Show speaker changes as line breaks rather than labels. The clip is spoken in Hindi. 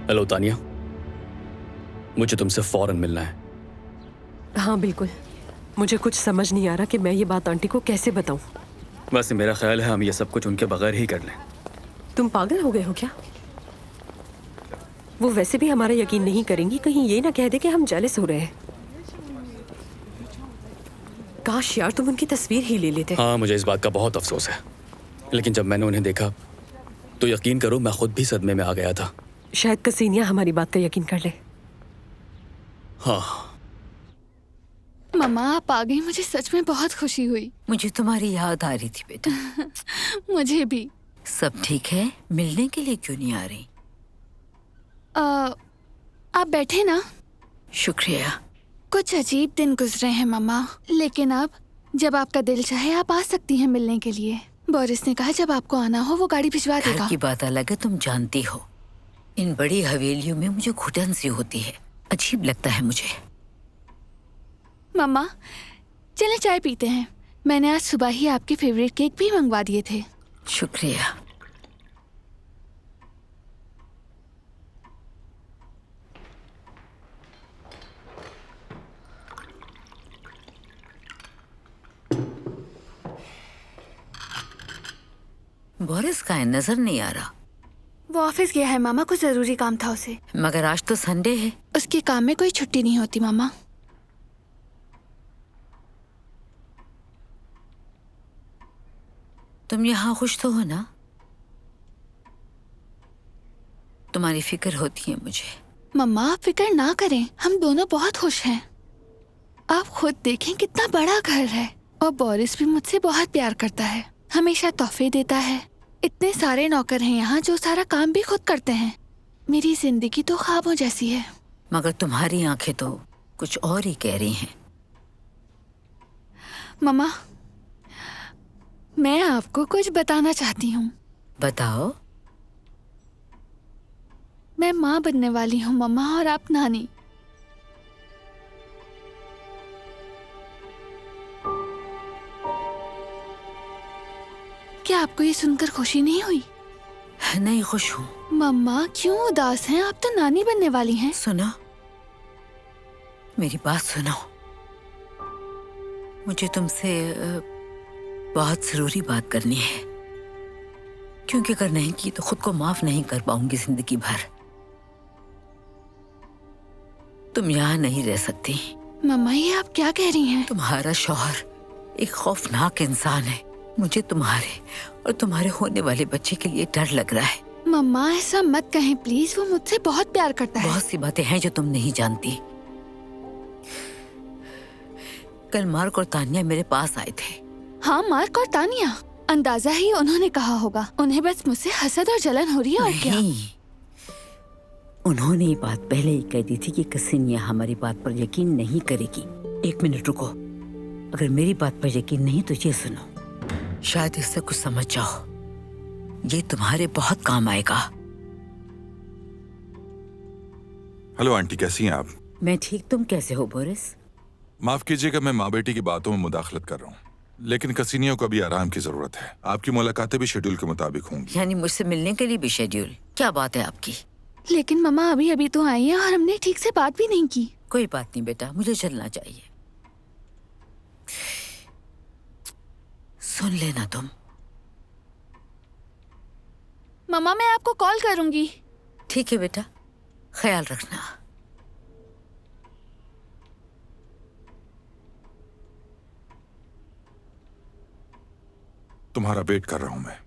हेलो तानिया, मुझे तुमसे फौरन मिलना है।
हाँ बिल्कुल। मुझे कुछ समझ नहीं आ रहा कि मैं ये बात आंटी को कैसे बताऊं।
वैसे मेरा ख्याल है हम ये सब कुछ उनके बगैर ही कर लें।
तुम पागल हो गए हो क्या? वो वैसे भी हमारा यकीन नहीं करेंगी, कहीं ये ना कह दे कि हम जेलस हो रहे हैं। काश यार तुम उनकी तस्वीर ही ले लेते।
हाँ, मुझे इस बात का बहुत अफसोस है, लेकिन जब मैंने उन्हें देखा तो यकीन करो मैं खुद भी सदमे में आ गया था।
शायद कसीनिया हमारी बात का यकीन कर ले।
हाँ।
मम्मा आप आ गई, मुझे सच में बहुत खुशी हुई।
मुझे तुम्हारी याद आ रही थी बेटा।
मुझे भी।
सब ठीक है? मिलने के लिए क्यों नहीं आ रही?
आप बैठे ना।
शुक्रिया।
कुछ अजीब दिन गुजरे हैं मम्मा, लेकिन अब जब आपका दिल चाहे आप आ सकती हैं मिलने के लिए। बोरिस ने कहा जब आपको आना हो वो गाड़ी भिजवा
घर
देगा।
की बात अलग है, तुम जानती हो। इन बड़ी हवेलियों में मुझे घुटन सी होती है, अजीब लगता है मुझे।
मम्मा चले चाय पीते हैं। मैंने आज सुबह ही आपके फेवरेट केक भी मंगवा दिए थे।
शुक्रिया। बोरिस का है, नजर नहीं आ रहा।
वो ऑफिस गया है मामा, कुछ जरूरी काम था उसे।
मगर आज तो संडे है।
उसके काम में कोई छुट्टी नहीं होती मामा।
तुम यहाँ खुश तो हो ना? तुम्हारी फिक्र होती है मुझे।
मम्मा आप फिक्र ना करें, हम दोनों बहुत खुश हैं। आप खुद देखें कितना बड़ा घर है, और बोरिस भी मुझसे बहुत प्यार करता है, हमेशा तोहफे देता है। इतने सारे नौकर हैं यहाँ जो सारा काम भी खुद करते हैं। मेरी जिंदगी तो ख्वाबों जैसी है।
मगर तुम्हारी आंखें तो कुछ और ही कह रही हैं।
मम्मा मैं आपको कुछ बताना चाहती हूँ।
बताओ।
मैं माँ बनने वाली हूँ मम्मा, और आप नानी। क्या आपको ये सुनकर खुशी नहीं हुई?
नहीं, खुश हूँ।
मम्मा क्यों उदास हैं? आप तो नानी बनने वाली हैं।
सुनो, मेरी बात सुनो। मुझे तुमसे बहुत जरूरी बात करनी है, क्योंकि अगर नहीं की तो खुद को माफ नहीं कर पाऊंगी जिंदगी भर। तुम यहाँ नहीं रह सकती।
मम्मा ये आप क्या कह रही हैं?
तुम्हारा शौहर एक खौफनाक इंसान है। मुझे तुम्हारे और तुम्हारे होने वाले बच्चे के लिए डर लग रहा है।
मम्मा ऐसा मत कहें प्लीज, वो मुझसे बहुत प्यार करता है।
बहुत सी बातें हैं जो तुम नहीं जानती। कल मार्क और तानिया मेरे पास आए थे।
हाँ मार्क और तानिया, अंदाजा ही उन्होंने कहा होगा। उन्हें बस मुझसे हसद और जलन हो रही है, और क्या?
नहीं, उन्होंने ये बात पहले ही कह दी थी कि कसिनिया हमारी बात पर यकीन नहीं करेगी। एक मिनट रुको, अगर मेरी बात पर यकीन नहीं तो ये सुनो, शायद इससे कुछ समझ जाओ। ये तुम्हारे बहुत काम आएगा।
हेलो आंटी, कैसी हैं आप?
मैं ठीक, तुम कैसे हो बोरिस?
माफ कीजिएगा, मैं माँ बेटी की बातों में मुदाखलत कर रहा हूँ, लेकिन कसीनियों को भी आराम की जरूरत है। आपकी मुलाकातें भी शेड्यूल के मुताबिक होंगी।
यानी मुझसे मिलने के लिए भी शेड्यूल? क्या बात है आपकी?
लेकिन मम्मा अभी अभी तो आई है और हमने ठीक से बात भी नहीं की।
कोई बात नहीं बेटा, मुझे चलना चाहिए। सुन लेना तुम।
मम्मा मैं आपको कॉल करूंगी।
ठीक है बेटा, ख्याल रखना।
तुम्हारा वेट कर रहा हूँ मैं।